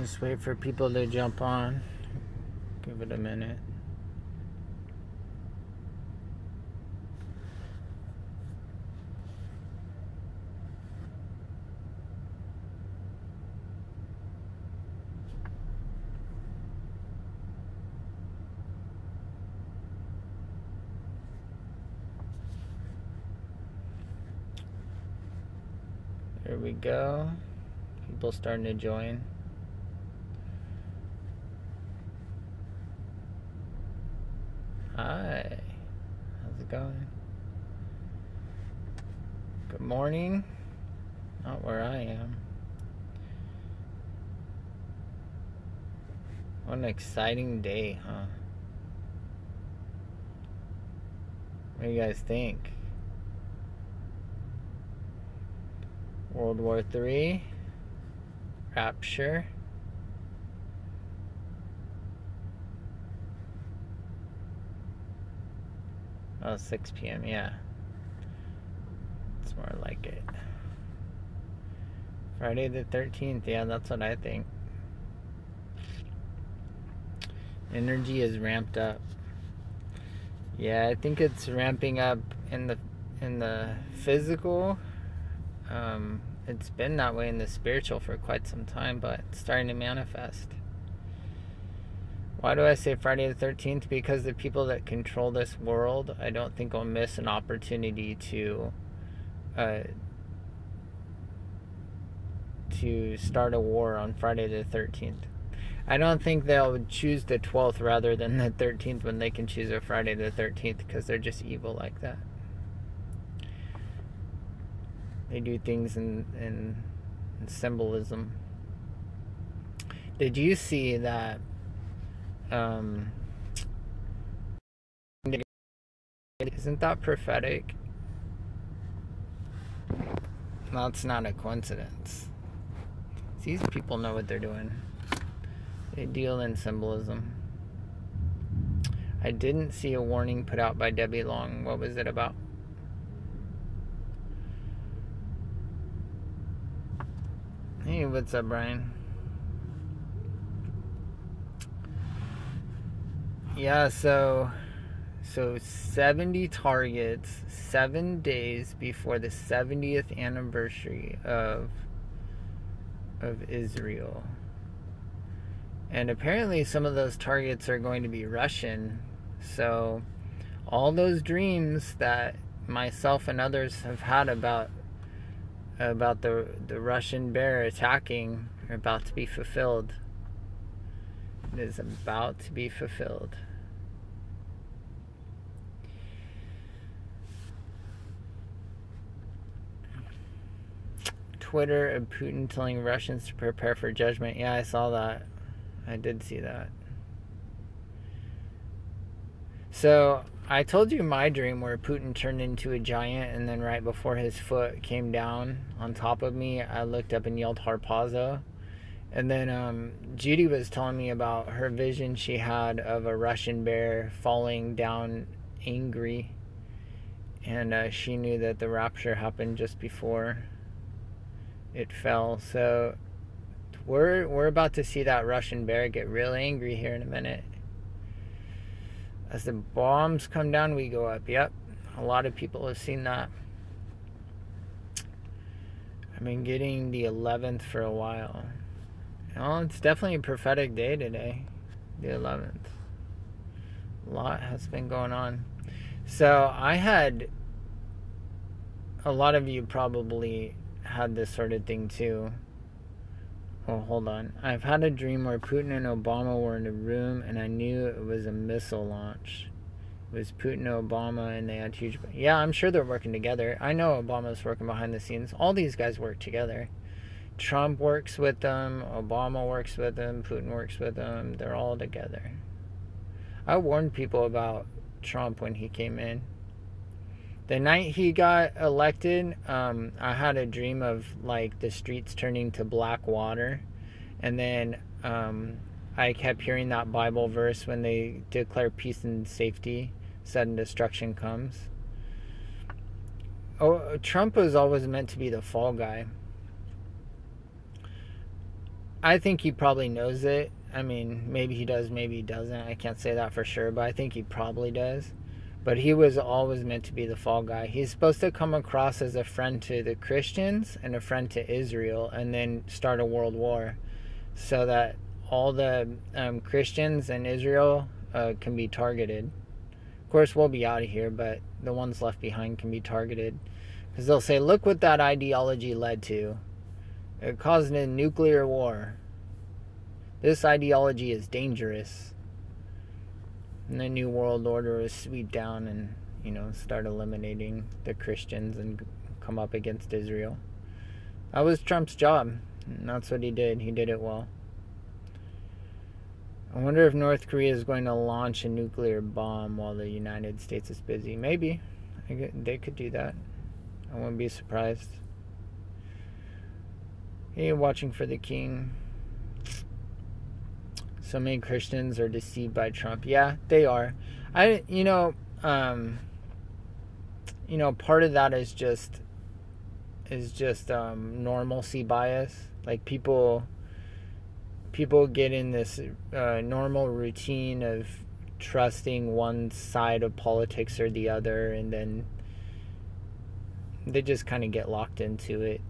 Just wait for people to jump on. Give it a minute. There we go. People starting to join. Hi. How's it going? Good morning. Not where I am. What an exciting day, huh? What do you guys think? World War III? Rapture? Oh, 6 p.m., yeah. It's more like it. Friday the 13th, yeah, that's what I think. Energy is ramped up. Yeah, I think it's ramping up in the physical. It's been that way in the spiritual for quite some time, but it's starting to manifest. Why do I say Friday the 13th? Because the people that control this world, I don't think will miss an opportunity to start a war on Friday the 13th. I don't think they'll choose the 12th rather than the 13th when they can choose a Friday the 13th, because they're just evil like that. They do things in symbolism. Did you see that isn't that prophetic? That's not a coincidence. These people know what they're doing. They deal in symbolism. I didn't see a warning put out by Debbie Long. What was it about? Hey, what's up, Brian? Yeah, so 70 targets 7 days before the 70th anniversary of Israel. And apparently some of those targets are going to be Russian. So all those dreams that myself and others have had about the Russian bear attacking are about to be fulfilled. It is about to be fulfilled. Twitter of Putin telling Russians to prepare for judgment. Yeah, I saw that. I did see that. So I told you my dream where Putin turned into a giant, and then right before his foot came down on top of me, I looked up and yelled Harpazo. And then Judy was telling me about her vision she had of a Russian bear falling down angry, and she knew that the rapture happened just before it fell. So we're about to see that Russian bear get real angry here in a minute. As the bombs come down, we go up. Yep, a lot of people have seen that. I've been getting the 11th for a while. Well, it's definitely a prophetic day today, the 11th. A lot has been going on. So I had, a lot of you probably had this sort of thing too. Oh, hold on. I've had a dream where Putin and Obama were in a room, and I knew it was a missile launch. It was Putin and Obama, and they had huge... Yeah, I'm sure they're working together. I know Obama's working behind the scenes. All these guys work together. Trump works with them. Obama works with them. Putin works with them. They're all together. I warned people about Trump when he came in. The night he got elected, I had a dream of like the streets turning to black water, and then I kept hearing that Bible verse when they declare peace and safety, sudden destruction comes. Oh, Trump was always meant to be the fall guy. I think he probably knows it. I mean, maybe he does, maybe he doesn't. I can't say that for sure, but I think he probably does. But he was always meant to be the fall guy. He's supposed to come across as a friend to the Christians and a friend to Israel, and then start a world war, so that all the Christians and Israel can be targeted. Of course, we'll be out of here, but the ones left behind can be targeted. Because they'll say, look what that ideology led to. It caused a nuclear war. This ideology is dangerous. And the New World Order will sweep down and, start eliminating the Christians and come up against Israel. That was Trump's job. And that's what he did. He did it well. I wonder if North Korea is going to launch a nuclear bomb while the United States is busy. Maybe. They could do that. I wouldn't be surprised. Hey, watching for the king. So many Christians are deceived by Trump. Yeah, they are. Part of that is just normalcy bias. Like people get in this normal routine of trusting one side of politics or the other, and then they just kind of get locked into it.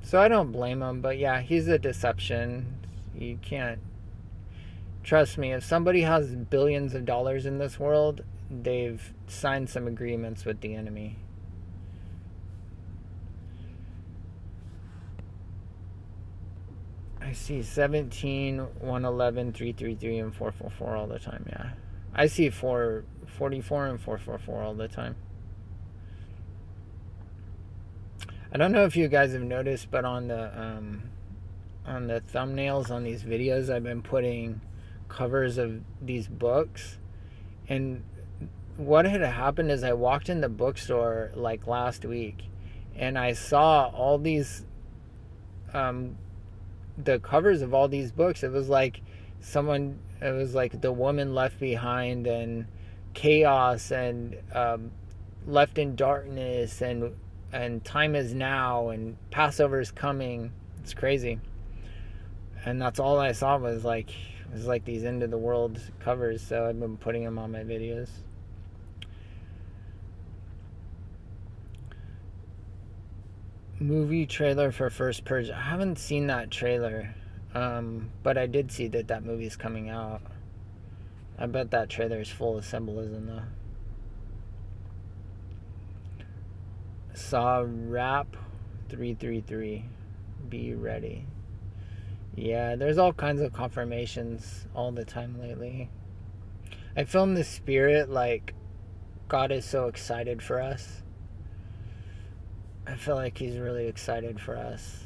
So I don't blame him, but yeah, he's a deception. You can't trust me. If somebody has billions of dollars in this world, they've signed some agreements with the enemy. I see 17, 111, 333, and 444 all the time. Yeah, I see 444 and 444 all the time. I don't know if you guys have noticed, but on the thumbnails on these videos, I've been putting covers of these books. And what had happened is I walked in the bookstore like last week, and I saw all these the covers of all these books. It was like The Woman Left Behind, and Chaos, and Left in Darkness, and Time Is Now, and Passover is Coming. It's crazy. And that's all I saw was like these end of the world covers. So I've been putting them on my videos. Movie trailer for First Purge. I haven't seen that trailer, but I did see that movie's coming out. I bet that trailer is full of symbolism, though. Saw Rap 333. Be ready. Yeah, there's all kinds of confirmations all the time lately. I feel in the spirit like God is so excited for us. I feel like he's really excited for us.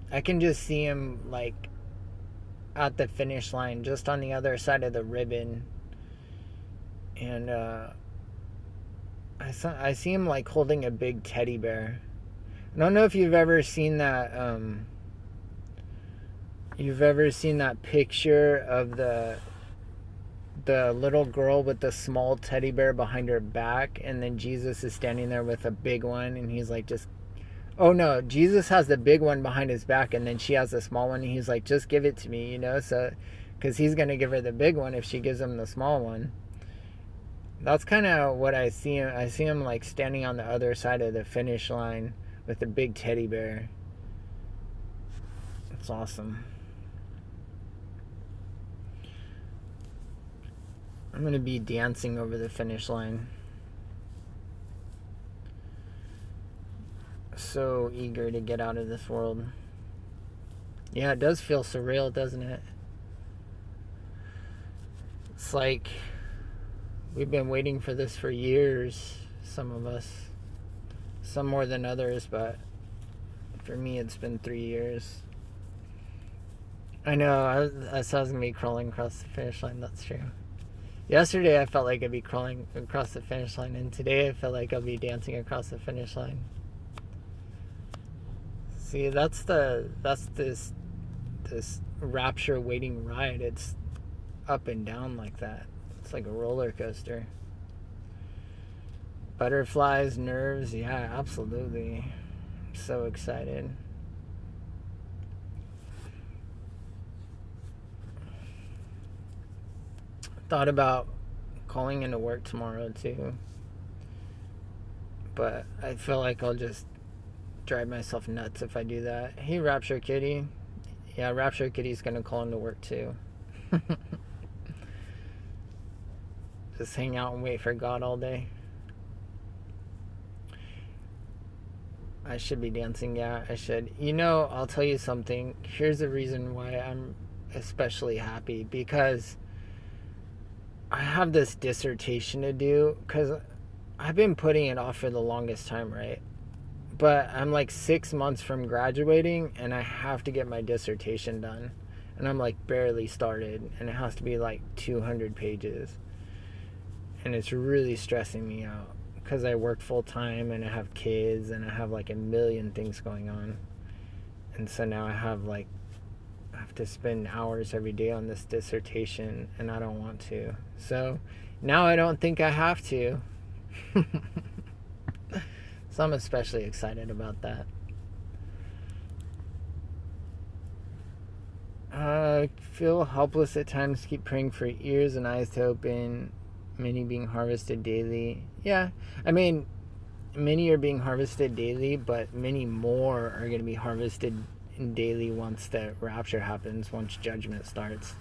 I can just see him like at the finish line, just on the other side of the ribbon. And I see him like holding a big teddy bear. I don't know if you've ever seen that picture of the little girl with the small teddy bear behind her back, and then Jesus is standing there with a big one, and he's like, oh no, Jesus has the big one behind his back, and then she has the small one, and he's like, just give it to me, so because he's gonna give her the big one if she gives him the small one. That's kind of what I see him. I see him like standing on the other side of the finish line with a big teddy bear. It's awesome. I'm going to be dancing over the finish line. So eager to get out of this world. Yeah, it does feel surreal, doesn't it? It's like we've been waiting for this for years, some of us. Some more than others, but for me it's been 3 years. I know, I was going to be crawling across the finish line, that's true. Yesterday I felt like I'd be crawling across the finish line, and today I feel like I'll be dancing across the finish line. See, that's this rapture waiting ride. It's up and down like that. It's like a roller coaster. Butterflies, nerves, yeah, absolutely. I'm so excited. thought about calling into work tomorrow too, but I feel like I'll just drive myself nuts if I do that. Hey, Rapture Kitty. Yeah, Rapture Kitty's gonna call into work too. Just hang out and wait for God all day. I should be dancing. Yeah, I should. You know, I'll tell you something. Here's the reason why I'm especially happy, because I have this dissertation to do, because I've been putting it off for the longest time, right? But I'm like 6 months from graduating, and I have to get my dissertation done. And I'm like barely started, and it has to be like 200 pages. And it's really stressing me out, because I work full time, and I have kids, and I have like a million things going on. And so now I have to spend hours every day on this dissertation, and I don't want to. So now I don't think I have to. So I'm especially excited about that. I feel helpless at times. Keep praying for ears and eyes to open. Many being harvested daily. Yeah, I mean, many are being harvested daily, but many more are going to be harvested daily once the rapture happens, once judgment starts.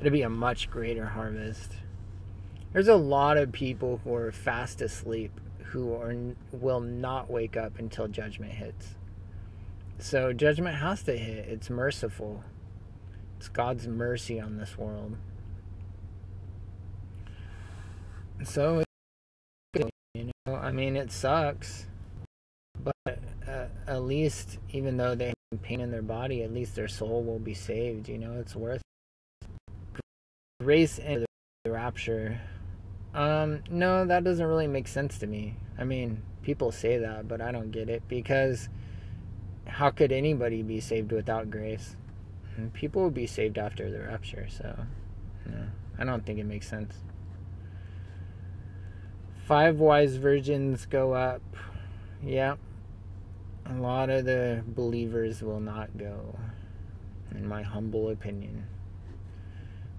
It'll be a much greater harvest. There's a lot of people who are fast asleep who will not wake up until judgment hits. So judgment has to hit. It's merciful. It's God's mercy on this world. So, you know, I mean, it sucks, but at least, even though they have pain in their body, at least their soul will be saved. You know, it's worth it. Grace and the rapture. No, that doesn't really make sense to me. I mean, people say that, but I don't get it, because how could anybody be saved without grace? And people will be saved after the rapture, so no, I don't think it makes sense. 5 wise virgins go up. Yeah. A lot of the believers will not go, in my humble opinion.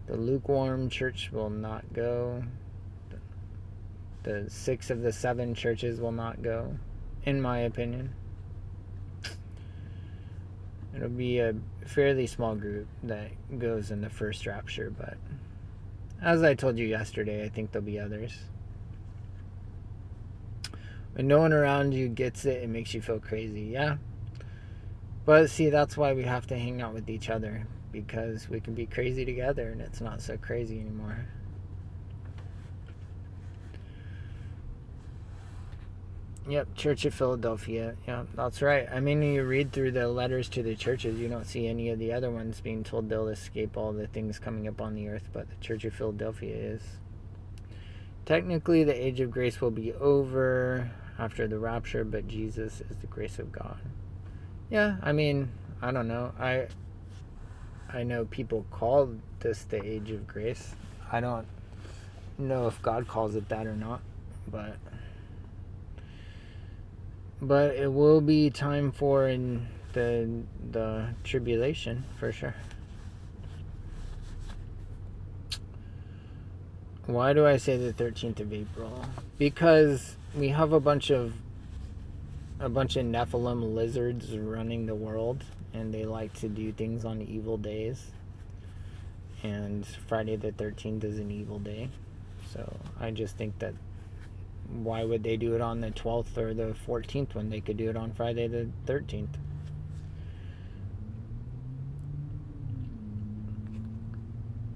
The lukewarm church will not go. The 6 of the 7 churches will not go, in my opinion. It'll be a fairly small group that goes in the first rapture, but as I told you yesterday, I think there'll be others. When no one around you gets it, it makes you feel crazy, yeah? But see, that's why we have to hang out with each other, because we can be crazy together and it's not so crazy anymore. Yep, Church of Philadelphia. Yeah, that's right. I mean, you read through the letters to the churches, you don't see any of the other ones being told they'll escape all the things coming up on the earth, but the Church of Philadelphia is. Technically, the age of grace will be over after the rapture, but Jesus is the grace of God. Yeah, I mean, I don't know. I know people call this the age of grace. I don't know if God calls it that or not, but it will be time for the tribulation, for sure. Why do I say the 13th of April? Because we have a bunch of Nephilim lizards running the world, and they like to do things on evil days. And Friday the 13th is an evil day. So I just think that why would they do it on the 12th or the 14th when they could do it on Friday the 13th?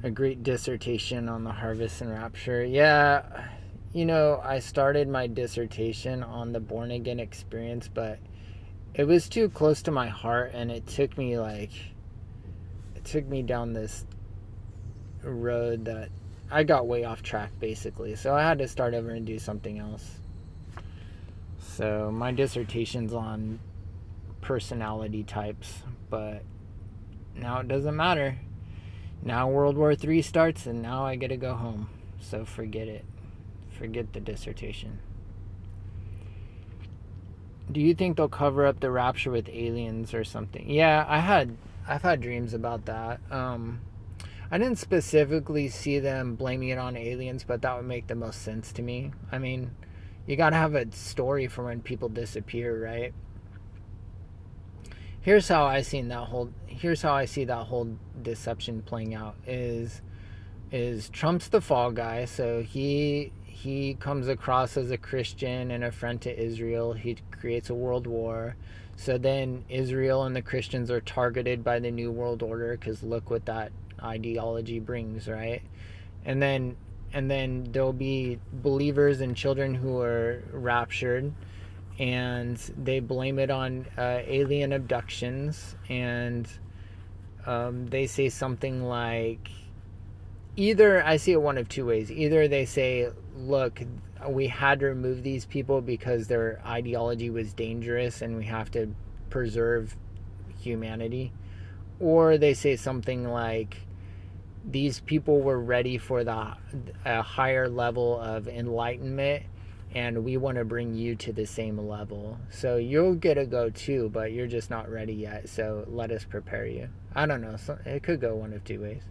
A great dissertation on the harvest and rapture. Yeah, you know, I started my dissertation on the born again experience, but it was too close to my heart, and it took me down this road that I got way off track, basically. So I had to start over and do something else. So my dissertation's on personality types, but now it doesn't matter. Now World War III starts, and now I get to go home. So forget it. Forget the dissertation. Do you think they'll cover up the rapture with aliens or something? Yeah, I've had dreams about that. I didn't specifically see them blaming it on aliens, but that would make the most sense to me. I mean, you gotta have a story for when people disappear, right? Here's how I see that whole deception playing out is Trump's the fall guy, so he comes across as a Christian and a friend to Israel. He creates a world war. So then Israel and the Christians are targeted by the New World Order because look what that ideology brings, right? And then there'll be believers and children who are raptured, and they blame it on alien abductions, and they say something like, either I see it one of two ways. Either they say, look, we had to remove these people because their ideology was dangerous and we have to preserve humanity. Or they say something like, these people were ready for a higher level of enlightenment and we want to bring you to the same level. So you'll get a go too, but you're just not ready yet. So let us prepare you. I don't know. It could go one of two ways.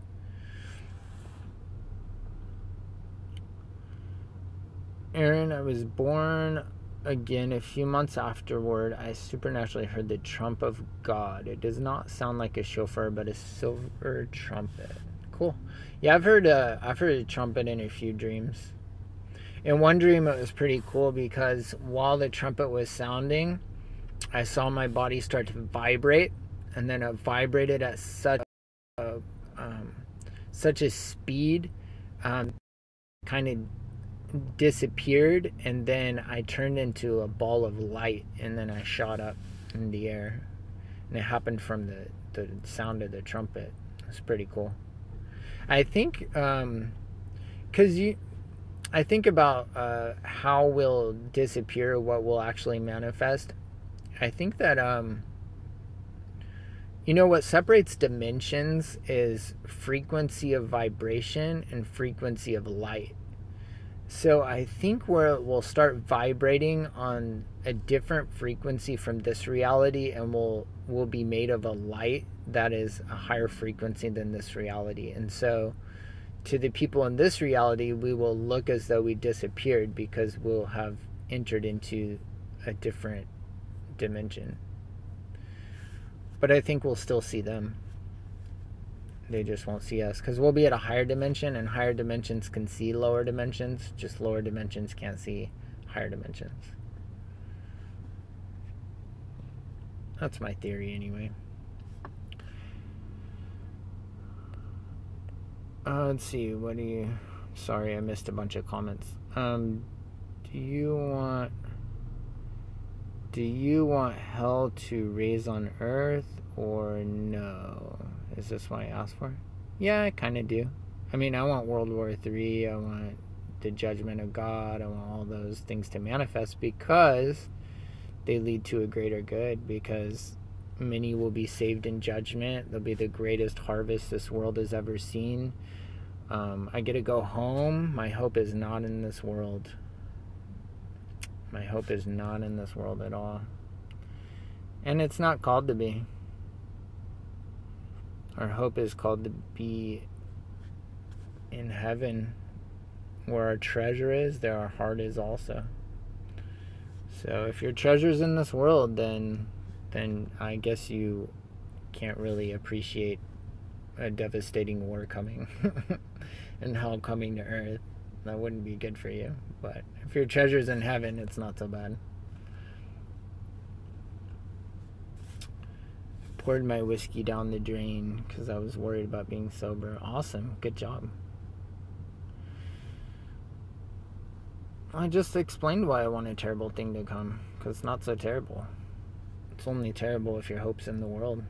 Aaron, I was born again a few months afterward. I supernaturally heard the trump of God. It does not sound like a shofar, but a silver trumpet. Cool. Yeah, I've heard a trumpet in a few dreams. In one dream, it was pretty cool because while the trumpet was sounding, I saw my body start to vibrate, and then it vibrated at such a speed, kind of disappeared, and then I turned into a ball of light, and then I shot up in the air, and it happened from the sound of the trumpet. It's pretty cool. I think I think about how we'll disappear, what will actually manifest. I think that what separates dimensions is frequency of vibration and frequency of light. So I think where it will start vibrating on a different frequency from this reality, and will be made of a light that is a higher frequency than this reality. And so to the people in this reality, we will look as though we disappeared because we'll have entered into a different dimension. But I think we'll still see them. They just won't see us because we'll be at a higher dimension, and higher dimensions can see lower dimensions. Just lower dimensions can't see higher dimensions. That's my theory anyway. Let's see. Sorry, I missed a bunch of comments. Do you want hell to raise on earth or no? Is this what I asked for? Yeah, I kind of do. I mean, I want World War III. I want the judgment of God. I want all those things to manifest because they lead to a greater good, because many will be saved in judgment. They'll be the greatest harvest this world has ever seen. I get to go home. My hope is not in this world. My hope is not in this world at all. And it's not called to be. Our hope is called to be in heaven. Where our treasure is, there our heart is also. So if your treasure's in this world, then I guess you can't really appreciate a devastating war coming and hell coming to earth. That wouldn't be good for you. But if your treasure's in heaven, it's not so bad. Poured my whiskey down the drain because I was worried about being sober. Awesome. Good job. I just explained why I want a terrible thing to come, because it's not so terrible. It's only terrible if your hope's in the world.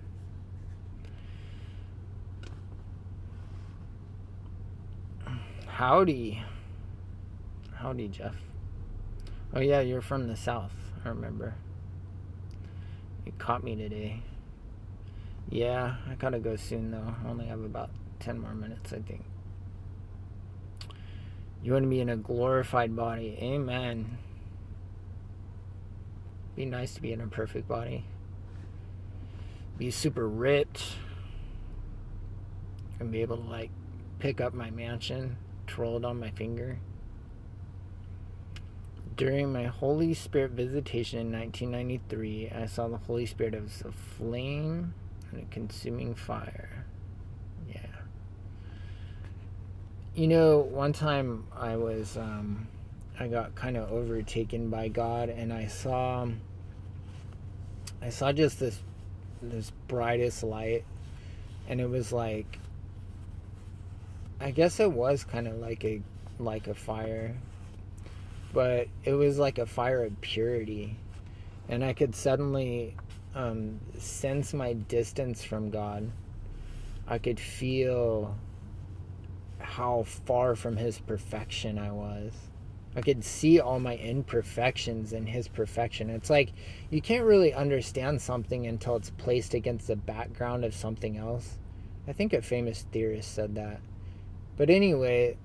Howdy. Howdy, Jeff. Oh yeah, you're from the south, I remember. You caught me today. Yeah, I gotta go soon though. I only have about 10 more minutes, I think. You want to be in a glorified body. Amen. Be nice to be in a perfect body. Be super ripped. And be able to pick up my mansion, twirl it on my finger. During my Holy Spirit visitation in 1993, I saw the Holy Spirit as a flame and a consuming fire. Yeah. You know, one time I got kind of overtaken by God, and I saw just this brightest light, and it was like, I guess it was kind of like a fire, but it was like a fire of purity, and I could suddenly sense my distance from God. I could feel how far from His perfection I was. I could see all my imperfections in His perfection. It's like you can't really understand something until it's placed against the background of something else. I think a famous theorist said that. But anyway,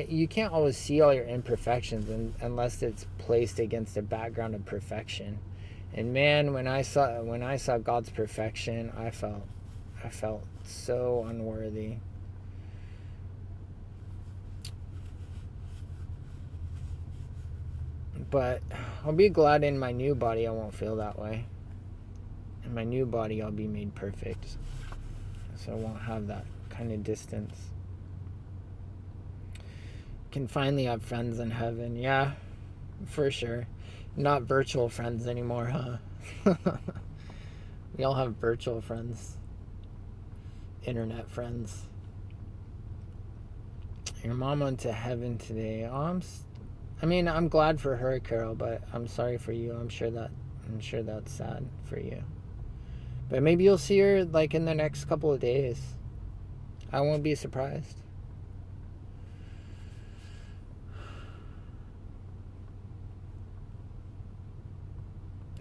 you can't always see all your imperfections unless it's placed against a background of perfection. And man, when I saw God's perfection, I felt so unworthy. But I'll be glad in my new body I won't feel that way. In my new body I'll be made perfect. So I won't have that kind of distance. Can finally have friends in heaven. Yeah, for sure. Not virtual friends anymore, huh? We all have virtual friends. Internet friends. Your mom went to heaven today. Oh, I'm glad for her, Carol, but I'm sorry for you. I'm sure that's sad for you. But maybe you'll see her like in the next couple of days. I won't be surprised.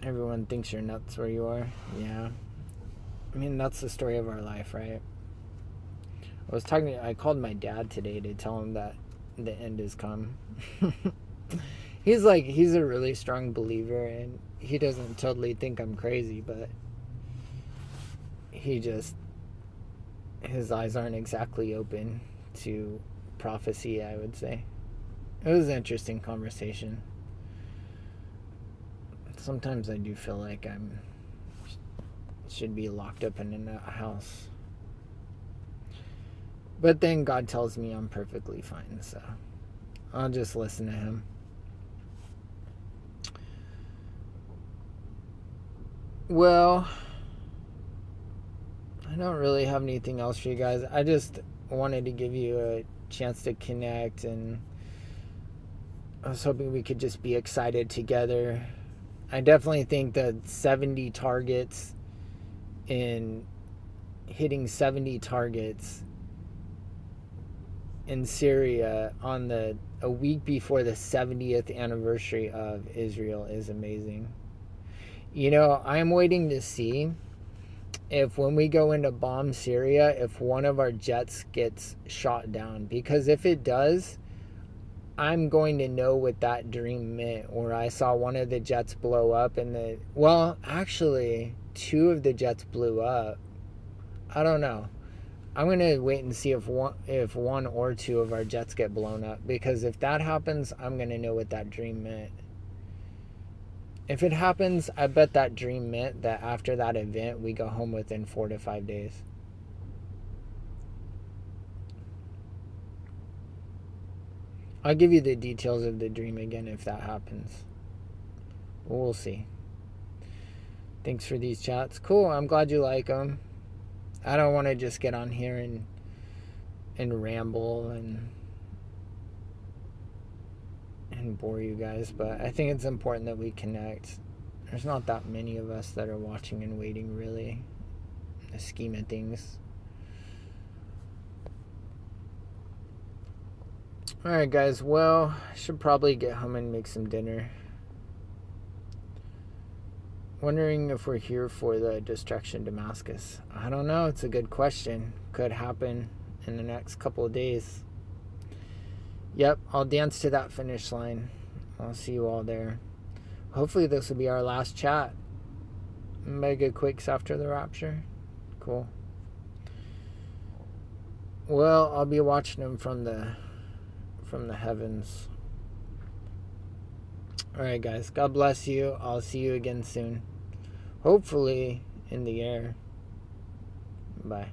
Everyone thinks you're nuts where you are. Yeah. I mean, that's the story of our life, right? I called my dad today to tell him that the end has come. He's a really strong believer, and he doesn't totally think I'm crazy, but his eyes aren't exactly open to prophecy, I would say. It was an interesting conversation. Sometimes I do feel like I should be locked up in a house. But then God tells me I'm perfectly fine, so I'll just listen to Him. Well, I don't really have anything else for you guys. I just wanted to give you a chance to connect, and I was hoping we could just be excited together. I definitely think that 70 targets in hitting 70 targets in Syria on a week before the 70th anniversary of Israel is amazing. You know, I'm waiting to see if when we go into bomb Syria, if one of our jets gets shot down. Because if it does, I'm going to know what that dream meant, where I saw one of the jets blow up and actually 2 of the jets blew up. I don't know. I'm going to wait and see if one or 2 of our jets get blown up, because if that happens, I'm going to know what that dream meant. If it happens, I bet that dream meant that after that event, we go home within 4 to 5 days. I'll give you the details of the dream again if that happens. We'll see. Thanks for these chats. Cool, I'm glad you like them. I don't want to just get on here and ramble and bore you guys, but I think it's important that we connect. There's not that many of us that are watching and waiting, really, in the scheme of things. Alright guys, well, I should probably get home and make some dinner. Wondering if we're here for the destruction of Damascus. I don't know, it's a good question. Could happen in the next couple of days. Yep, I'll dance to that finish line. I'll see you all there. Hopefully this will be our last chat. Mega quakes after the rapture. Cool. Well, I'll be watching them from the heavens. Alright, guys. God bless you. I'll see you again soon. Hopefully in the air. Bye.